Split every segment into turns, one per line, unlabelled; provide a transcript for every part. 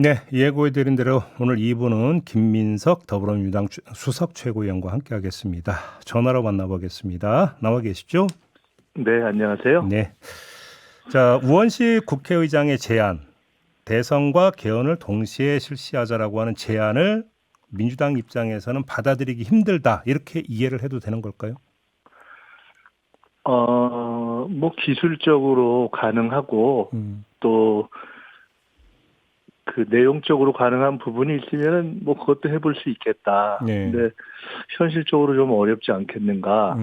네, 예고해드린 대로 오늘 2부는 김민석 더불어민주당 수석 최고위원과 함께하겠습니다. 전화로 만나보겠습니다. 나와 계시죠?
네, 안녕하세요.
네. 자, 우원식 국회의장의 제안, 대선과 개헌을 동시에 실시하자라고 하는 제안을 민주당 입장에서는 받아들이기 힘들다, 이렇게 이해를 해도 되는 걸까요?
뭐 기술적으로 가능하고 또 그 내용적으로 가능한 부분이 있으면은 뭐 그것도 해볼 수 있겠다.
네.
근데 현실적으로 좀 어렵지 않겠는가.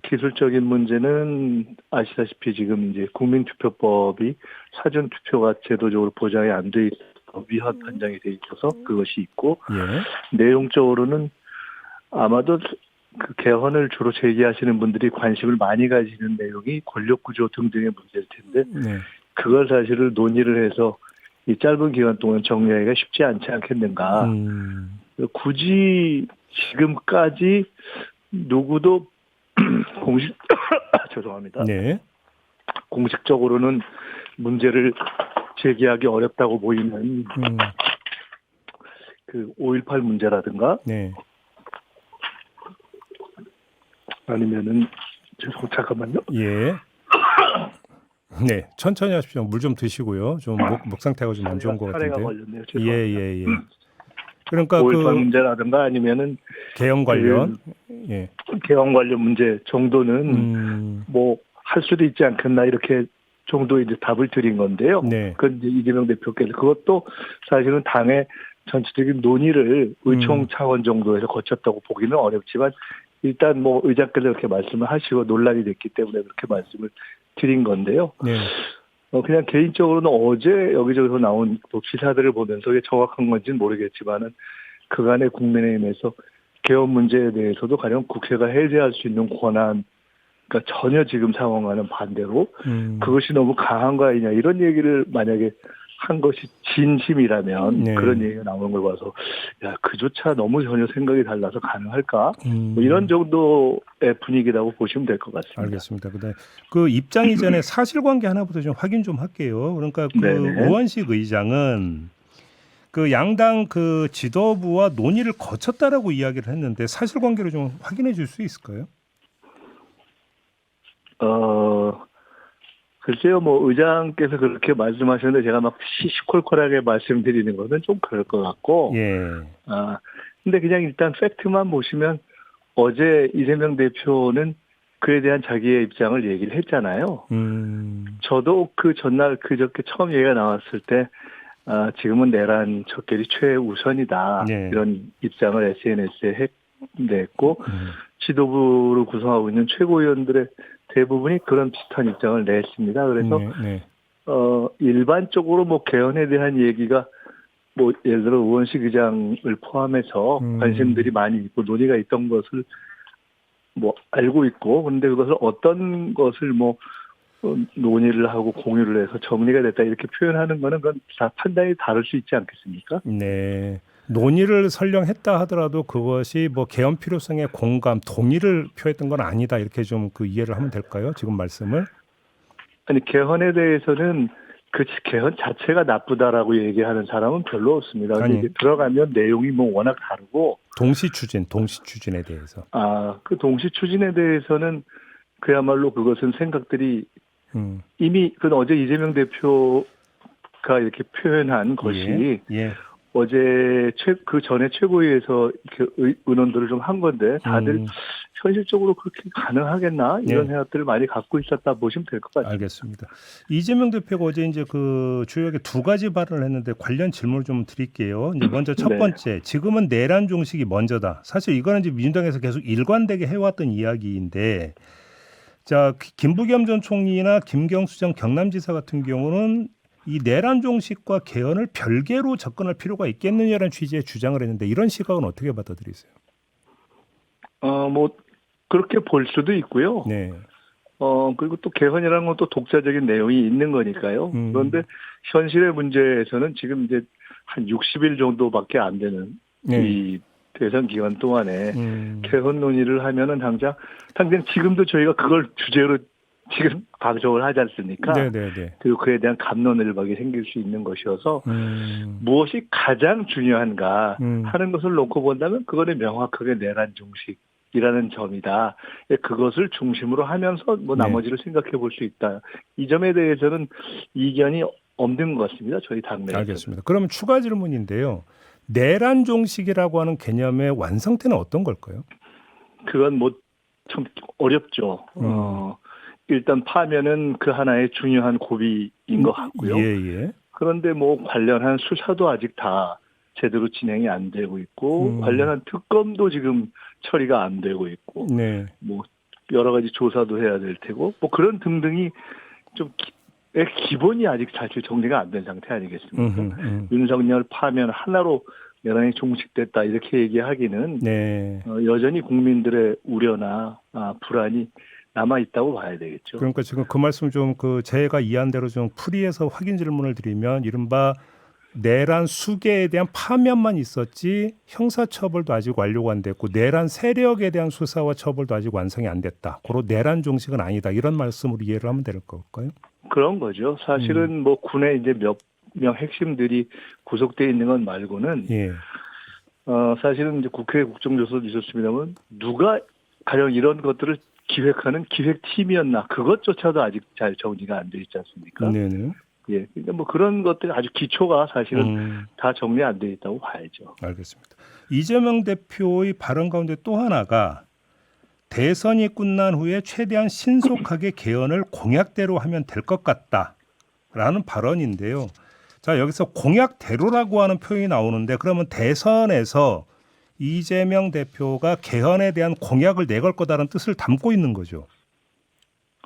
기술적인 문제는 아시다시피 지금 이제 국민투표법이 사전투표가 제도적으로 보장이 안 돼 있어서 위헌 판정이 돼 있어서 그것이 있고,
예.
내용적으로는 아마도 그 개헌을 주로 제기하시는 분들이 관심을 많이 가지는 내용이 권력구조 등등의 문제일 텐데,
네.
그걸 사실을 논의를 해서 이 짧은 기간 동안 정리하기가 쉽지 않지 않겠는가. 굳이 지금까지 누구도 공식 죄송합니다.
네.
공식적으로는 문제를 제기하기 어렵다고 보이는 그 5.18 문제라든가
네.
아니면은 잠깐만요.
예. 네, 천천히 하십시오. 물 좀 드시고요. 좀 목 상태가 좀 안 좋은 것
차례가
같은데.
걸렸네요. 죄송합니다.
예. 그러니까
5.18 문제라든가 아니면은
개헌 관련. 예.
개헌 관련 문제 정도는 뭐 할 수도 있지 않겠나 이렇게 정도의 이제 답을 드린 건데요.
네.
그건 이제 이재명 대표께서 그것도 사실은 당의 전체적인 논의를 의총 차원 정도에서 거쳤다고 보기는 어렵지만 일단 뭐 의장께서 이렇게 말씀을 하시고 논란이 됐기 때문에 그렇게 말씀을 드린 건데요.
네.
그냥 개인적으로는 어제 여기저기서 나온 뭐 기사들을 보면서 이게 정확한 건지는 모르겠지만은 그간의 국민의힘에서 개헌 문제에 대해서도 가령 국회가 해제할 수 있는 권한, 그러니까 전혀 지금 상황과는 반대로 그것이 너무 강한 거 아니냐 이런 얘기를 만약에 한 것이 진심이라면
네.
그런 얘기가 나오는 걸 봐서 야 그조차 너무 전혀 생각이 달라서 가능할까 뭐 이런 정도의 분위기라고 보시면 될 것 같습니다.
알겠습니다. 그다음에 그 입장 이전에 사실관계 하나부터 좀 확인 좀 할게요. 그러니까 그
네네.
우원식 의장은 그 양당 그 지도부와 논의를 거쳤다라고 이야기를 했는데 사실관계를 좀 확인해 줄 수 있을까요?
글쎄요, 뭐, 의장께서 그렇게 말씀하셨는데 제가 막 시시콜콜하게 말씀드리는 것은 좀 그럴 것 같고,
예.
근데 그냥 일단 팩트만 보시면 어제 이재명 대표는 그에 대한 자기의 입장을 얘기를 했잖아요. 저도 그 전날 그저께 처음 얘기가 나왔을 때, 지금은 내란 척결이 최우선이다.
네.
이런 입장을 SNS에 냈고, 지도부를 구성하고 있는 최고위원들의 대부분이 그런 비슷한 입장을 냈습니다. 그래서
네.
일반적으로 뭐 개헌에 대한 얘기가 뭐 예를 들어 우원식 의장을 포함해서 관심들이 많이 있고 논의가 있던 것을 뭐 알고 있고, 그런데 그것을 어떤 것을 뭐 논의를 하고 공유를 해서 정리가 됐다 이렇게 표현하는 거는 그건 다 판단이 다를 수 있지 않겠습니까?
네. 논의를 설령 했다 하더라도 그것이 뭐 개헌 필요성에 공감, 동의를 표했던 건 아니다. 이렇게 좀 그 이해를 하면 될까요? 지금 말씀을?
아니 개헌에 대해서는 그 개헌 자체가 나쁘다라고 얘기하는 사람은 별로 없습니다. 근데 이제 들어가면 내용이 뭐 워낙 다르고
동시 추진에 대해서.
그 동시 추진에 대해서는 그야말로 그것은 생각들이 이미 그 어제 이재명 대표가 이렇게 표현한 것이 어제 그 전에 최고위에서 이렇게 의논들을 좀 한 건데 다들 현실적으로 그렇게 가능하겠나 이런 생각들을 많이 갖고 있었다 보시면 될 것 같습니다.
알겠습니다. 이재명 대표가 어제 이제 그 주요하게 두 가지 발언을 했는데 관련 질문을 좀 드릴게요. 이제 먼저 첫 번째, 지금은 내란 종식이 먼저다. 사실 이거는 이제 민주당에서 계속 일관되게 해왔던 이야기인데, 자 김부겸 전 총리나 김경수 전 경남지사 같은 경우는 이 내란 종식과 개헌을 별개로 접근할 필요가 있겠느냐라는 취지의 주장을 했는데 이런 시각은 어떻게 받아들이세요?
뭐 그렇게 볼 수도 있고요.
네.
그리고 또 개헌이라는 건 또 독자적인 내용이 있는 거니까요. 그런데 현실의 문제에서는 지금 이제 한 60일 정도밖에 안 되는 이 대선 기간 동안에 개헌 논의를 하면은 당장 지금도 저희가 그걸 주제로 지금 방송을 하지 않습니까?
네네네.
그리고 그에 대한 갑론을박이 생길 수 있는 것이어서 무엇이 가장 중요한가 하는 것을 놓고 본다면 그거는 명확하게 내란 중식이라는 점이다. 그것을 중심으로 하면서 뭐
네.
나머지를 생각해 볼 수 있다. 이 점에 대해서는 이견이 없는 것 같습니다. 저희 당내에서.
알겠습니다. 그러면 추가 질문인데요. 내란 종식이라고 하는 개념의 완성태는 어떤 걸까요?
그건 뭐 참 어렵죠. 일단 파면은 그 하나의 중요한 고비인 것 같고요.
예.
그런데 뭐 관련한 수사도 아직 다 제대로 진행이 안 되고 있고 관련한 특검도 지금 처리가 안 되고 있고
네.
뭐 여러 가지 조사도 해야 될 테고 뭐 그런 등등이 좀 기본이 아직 사실 정리가 안 된 상태 아니겠습니까? 윤석열 파면 하나로 내란이 종식됐다 이렇게 얘기하기는
네.
여전히 국민들의 우려나 불안이 남아 있다고 봐야 되겠죠.
그러니까 지금 그 말씀 좀 제가 이해한 대로 좀 풀이해서 확인 질문을 드리면 이른바 내란 수계에 대한 파면만 있었지 형사처벌도 아직 완료가 안 됐고 내란 세력에 대한 수사와 처벌도 아직 완성이 안 됐다. 고로 내란 종식은 아니다. 이런 말씀으로 이해를 하면 될 걸까요?
그런 거죠. 사실은 뭐 군에 이제 몇 명 핵심들이 구속돼 있는 것 말고는
예.
사실은 이제 국회 국정조사도 있었습니다만 누가 가령 이런 것들을 기획하는 기획팀이었나 그것조차도 아직 잘 정리가 안 돼 있지 않습니까?
네네.
예, 그러니까 뭐 그런 것들이 아주 기초가 사실은 다 정리 안 돼 있다고 봐야죠.
알겠습니다. 이재명 대표의 발언 가운데 또 하나가 대선이 끝난 후에 최대한 신속하게 개헌을 공약대로 하면 될 것 같다라는 발언인데요. 자, 여기서 공약대로라고 하는 표현이 나오는데 그러면 대선에서 이재명 대표가 개헌에 대한 공약을 내걸 거다라는 뜻을 담고 있는 거죠.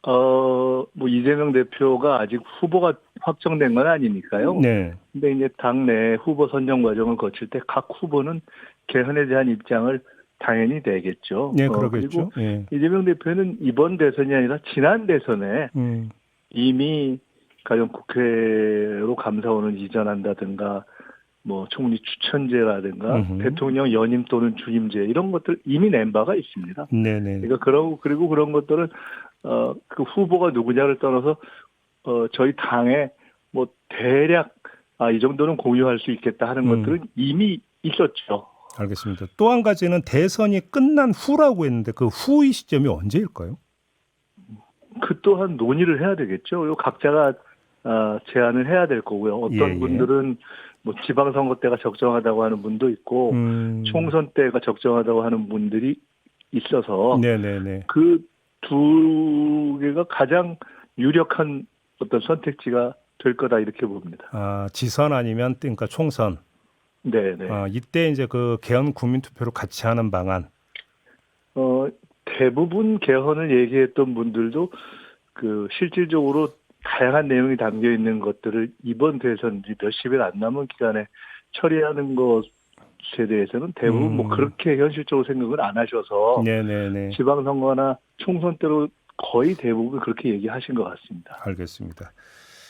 뭐 이재명 대표가 아직 후보가 확정된 건 아니니까요.
네.
근데 이제 당내 후보 선정 과정을 거칠 때 각 후보는 개헌에 대한 입장을 당연히 내겠죠.
네, 그러겠죠.
그리고
예.
이재명 대표는 이번 대선이 아니라 지난 대선에 이미 가령 국회로 감사원을 이전한다든가 뭐 총리 추천제라든가 대통령 연임 또는 주임제 이런 것들 이미 낸 바가 있습니다.
네네.
그러니까 그리고 그런 것들은 그 후보가 누구냐를 떠나서 저희 당에 뭐 대략 이 정도는 공유할 수 있겠다 하는 것들은 이미 있었죠.
알겠습니다. 또 한 가지는 대선이 끝난 후라고 했는데 그 후의 시점이 언제일까요?
그 또한 논의를 해야 되겠죠. 요 각자가 제안을 해야 될 거고요. 어떤 분들은 뭐 지방선거 때가 적정하다고 하는 분도 있고 총선 때가 적정하다고 하는 분들이 있어서
네네네.
그 두 개가 가장 유력한 어떤 선택지가 될 거다 이렇게 봅니다.
지선 아니면 그러니까 총선.
네네.
이때 이제 그 개헌 국민투표로 같이 하는 방안.
대부분 개헌을 얘기했던 분들도 그 실질적으로 다양한 내용이 담겨 있는 것들을 이번 대선 몇십 일 안 남은 기간에 처리하는 것에 대해서는 대부분 뭐 그렇게 현실적으로 생각을 안 하셔서
네네네.
지방선거나 총선 때로 거의 대부분 그렇게 얘기하신 것 같습니다.
알겠습니다.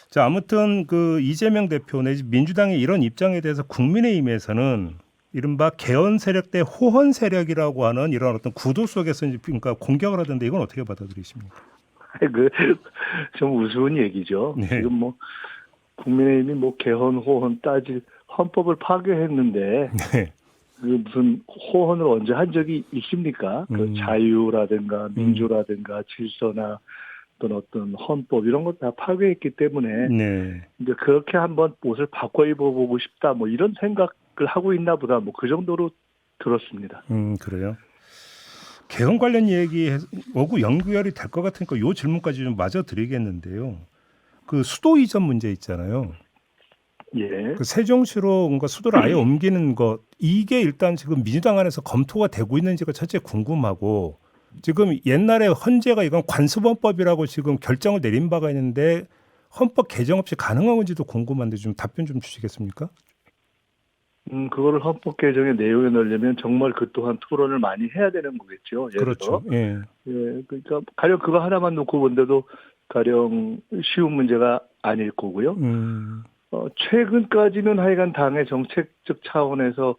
자, 아무튼 그 이재명 대표 내지 민주당의 이런 입장에 대해서 국민의힘에서는 이른바 개헌 세력 대 호헌 세력이라고 하는 이런 어떤 구도 속에서 그러니까 공격을 하던데 이건 어떻게 받아들이십니까?
좀 우스운 얘기죠.
네.
지금 뭐 국민의힘이 뭐 개헌 호헌 따질 헌법을 파괴했는데
네.
그 무슨 호헌을 언제 한 적이 있습니까? 그 자유라든가 민주라든가 질서나 어떤 헌법 이런 것 다 파괴했기 때문에
네.
이제 그렇게 한번 옷을 바꿔 입어보고 싶다 뭐 이런 생각을 하고 있나 보다 뭐 그 정도로 들었습니다.
그래요. 개헌 관련 얘기 오고 연결이 될 것 같으니까 이 질문까지 좀 마저 드리겠는데요. 그 수도 이전 문제 있잖아요.
예.
그 세종시로 뭔가 수도를 아예 옮기는 것 이게 일단 지금 민주당 안에서 검토가 되고 있는지가 첫째 궁금하고 지금 옛날에 헌재가 이건 관습헌법이라고 지금 결정을 내린 바가 있는데 헌법 개정 없이 가능한 건지도 궁금한데 좀 답변 좀 주시겠습니까?
그거를 헌법 개정의 내용에 넣으려면 정말 그 또한 토론을 많이 해야 되는 거겠죠. 예를
그렇죠.
들어.
예.
예, 그러니까 가령 그거 하나만 놓고 본데도 가령 쉬운 문제가 아닐 거고요. 최근까지는 하여간 당의 정책적 차원에서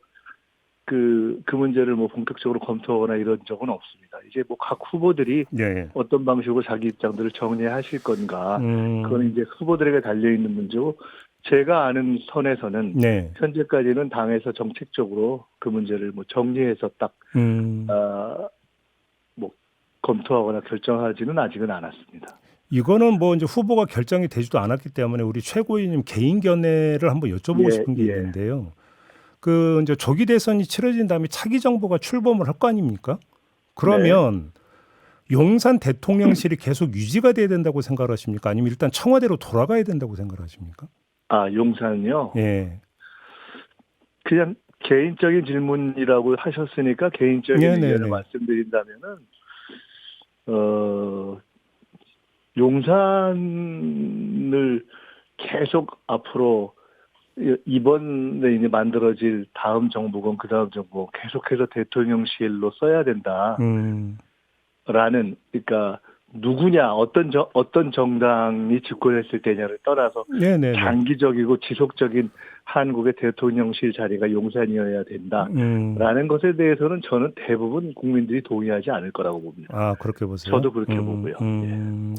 그 문제를 뭐 본격적으로 검토하거나 이런 적은 없습니다. 이제 뭐 각 후보들이
네.
어떤 방식으로 자기 입장들을 정리하실 건가, 그건 이제 후보들에게 달려 있는 문제고, 제가 아는 선에서는
네.
현재까지는 당에서 정책적으로 그 문제를 뭐 정리해서 딱 뭐 검토하거나 결정하지는 아직은 않았습니다.
이거는 뭐 이제 후보가 결정이 되지도 않았기 때문에 우리 최고위님 개인 견해를 한번 여쭤보고 싶은 게 있는데요. 그 이제 조기 대선이 치러진 다음에 차기 정부가 출범을 할 거 아닙니까? 그러면 용산 대통령실이 계속 유지가 돼야 된다고 생각하십니까? 아니면 일단 청와대로 돌아가야 된다고 생각하십니까?
아, 용산요?
예.
그냥 개인적인 질문이라고 하셨으니까 개인적인 의견을 말씀드린다면은, 용산을 계속 앞으로 이번에 이제 만들어질 다음 정부건 그 다음 정부 계속해서 대통령실로 써야 된다. 라는, 그러니까 누구냐, 어떤 정당이 집권했을 때냐를 떠나서 장기적이고 지속적인 한국의 대통령실 자리가 용산이어야 된다라는 것에 대해서는 저는 대부분 국민들이 동의하지 않을 거라고 봅니다.
아, 그렇게 보세요?
저도 그렇게 보고요.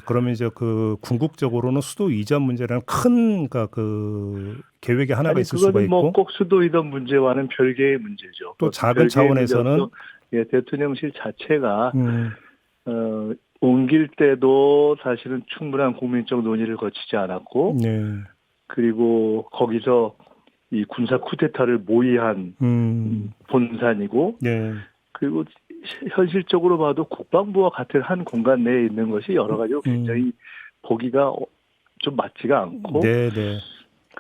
그러면 이제 그 궁극적으로는 수도 이전 문제라는 큰 그 계획이 하나가 있을 수가 있고,
뭐 꼭 수도 이전 문제와는 별개의 문제죠.
또 작은 차원에서는
대통령실 자체가 옮길 때도 사실은 충분한 국민적 논의를 거치지 않았고, 그리고 거기서 이 군사 쿠데타를 모의한 본산이고, 그리고 현실적으로 봐도 국방부와 같은 한 공간 내에 있는 것이 여러 가지로 굉장히 보기가 좀 맞지가 않고,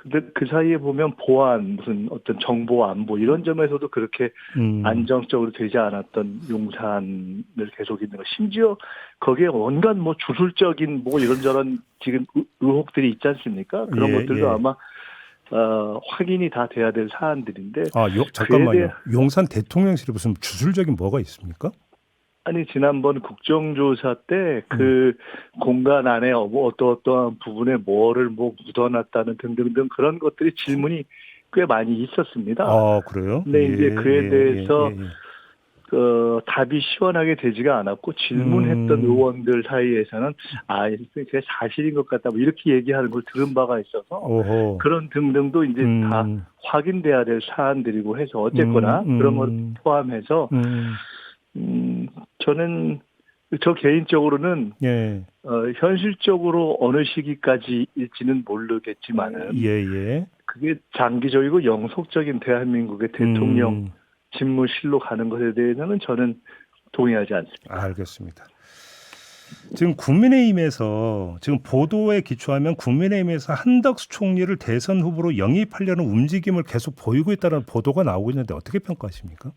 근데 그 사이에 보면 보안, 무슨 어떤 정보 안보 이런 점에서도 그렇게 안정적으로 되지 않았던 용산을 계속 있는 거. 심지어 거기에 온갖 뭐 주술적인 뭐 이런저런 지금 의혹들이 있지 않습니까? 그런 것들도 아마 확인이 다 돼야 될 사안들인데.
잠깐만요. 용산 대통령실에 무슨 주술적인 뭐가 있습니까?
아니, 지난번 국정조사 때 그 공간 안에 뭐 어떠한 부분에 뭐를 뭐 묻어놨다는 등등등 그런 것들이 질문이 꽤 많이 있었습니다.
아, 그래요?
근데 이제 그에 대해서 답이 시원하게 되지가 않았고, 질문했던 의원들 사이에서는 그게 사실인 것 같다 뭐 이렇게 얘기하는 걸 들은 바가 있어서 그런 등등도 이제 다 확인돼야 될 사안들이고 해서 어쨌거나 그런 걸 포함해서 저는 저 개인적으로는 현실적으로 어느 시기까지일지는 모르겠지만은 그게 장기적이고 영속적인 대한민국의 대통령 집무실로 가는 것에 대해서는 저는 동의하지 않습니다.
알겠습니다. 지금 국민의힘에서 지금 보도에 기초하면 국민의힘에서 한덕수 총리를 대선 후보로 영입하려는 움직임을 계속 보이고 있다는 보도가 나오고 있는데 어떻게 평가하십니까?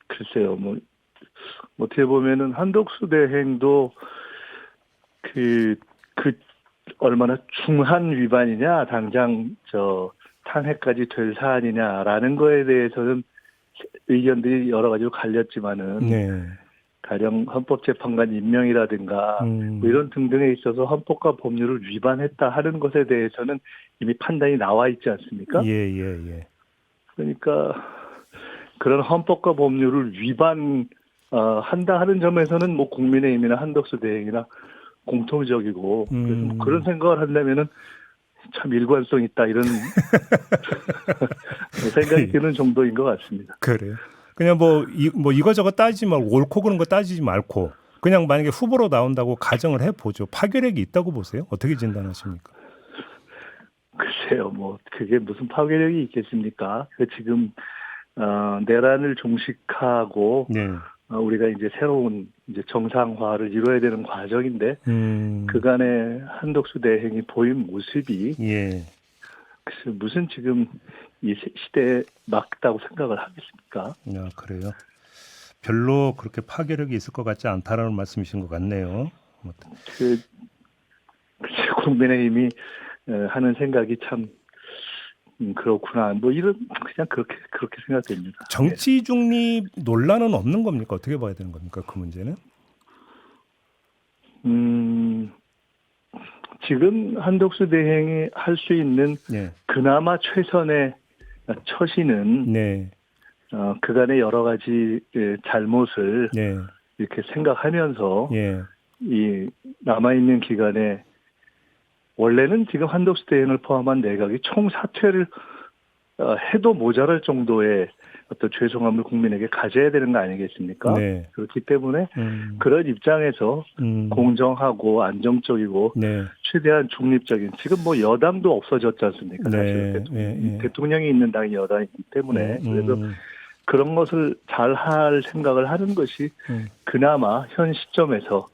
글쎄요, 뭐 어떻게 보면은 한덕수 대행도 그 얼마나 중한 위반이냐, 당장 탄핵까지 될 사안이냐라는 거에 대해서는 의견들이 여러 가지로 갈렸지만은 가령 헌법재판관 임명이라든가 뭐 이런 등등에 있어서 헌법과 법률을 위반했다 하는 것에 대해서는 이미 판단이 나와 있지 않습니까? 그러니까 그런 헌법과 법률을 한다 하는 점에서는 뭐 국민의힘이나 한덕수 대행이나 공통적이고, 그래서 뭐 그런 생각을 한다면은 참 일관성 있다 이런 생각이 드는 정도인 것 같습니다.
그래요. 그냥 뭐 이거저거 따지지 말고 옳고 그른 거 따지지 말고 그냥 만약에 후보로 나온다고 가정을 해보죠. 파괴력이 있다고 보세요? 어떻게 진단하십니까?
글쎄요, 뭐 그게 무슨 파괴력이 있겠습니까? 지금 내란을 종식하고 우리가 이제 새로운 이제 정상화를 이루어야 되는 과정인데 그간의 한덕수 대행이 보인 모습이 글쎄 무슨 지금 이 시대에 맞다고 생각을 하겠습니까?
그래요. 별로 그렇게 파괴력이 있을 것 같지 않다라는 말씀이신 것 같네요.
글쎄 국민의힘이 하는 생각이 참 그렇구나. 뭐 그냥 그렇게 생각됩니다.
정치 중립 논란은 없는 겁니까? 어떻게 봐야 되는 겁니까? 그 문제는?
지금 한덕수 대행이 할 수 있는 그나마 최선의 처신은 그간의 여러 가지 잘못을
네.
이렇게 생각하면서
예.
이 남아있는 기간에 원래는 지금 한덕수 대행을 포함한 내각이 총 사퇴를 해도 모자랄 정도의 어떤 죄송함을 국민에게 가져야 되는 거 아니겠습니까?
네.
그렇기 때문에 그런 입장에서 공정하고 안정적이고
네.
최대한 중립적인 지금 뭐 여당도 없어졌지 않습니까?
네.
사실 대통령이 있는 당이 여당이기 때문에 그래서 그런 것을 잘 할 생각을 하는 것이 그나마 현 시점에서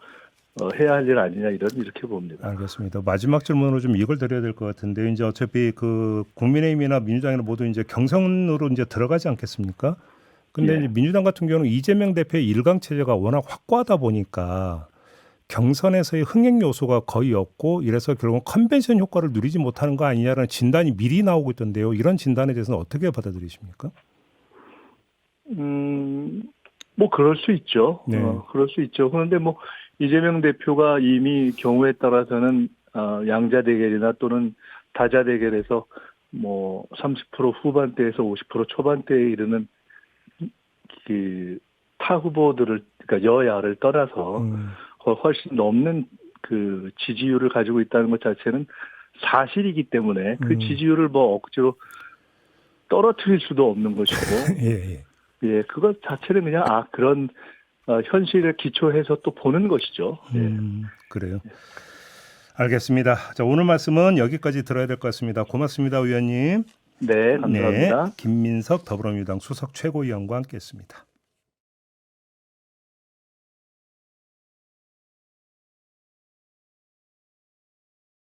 해야 할 일 아니냐 이렇게 봅니다.
알겠습니다. 마지막 질문으로 좀 이걸 드려야 될 것 같은데 이제 어차피 그 국민의힘이나 민주당이나 모두 이제 경선으로 이제 들어가지 않겠습니까? 근데
예.
이제 민주당 같은 경우는 이재명 대표의 일강 체제가 워낙 확고하다 보니까 경선에서의 흥행 요소가 거의 없고 이래서 결국 컨벤션 효과를 누리지 못하는 거 아니냐라는 진단이 미리 나오고 있던데요. 이런 진단에 대해서는 어떻게 받아들이십니까?
뭐 그럴 수 있죠.
네.
그럴 수 있죠. 그런데 뭐 이재명 대표가 이미 경우에 따라서는 양자 대결이나 또는 다자 대결에서 뭐 30% 후반대에서 50% 초반대에 이르는 그 타 후보들을 그러니까 여야를 떠나서 훨씬 넘는 그 지지율을 가지고 있다는 것 자체는 사실이기 때문에 그 지지율을 뭐 억지로 떨어뜨릴 수도 없는 것이고 예, 그것 자체는 그냥 그런 현실에 기초해서 또 보는 것이죠. 예.
그래요. 알겠습니다. 자, 오늘 말씀은 여기까지 들어야 될 것 같습니다. 고맙습니다, 의원님.
네, 감사합니다.
네, 김민석 더불어민주당 수석 최고위원과 함께했습니다.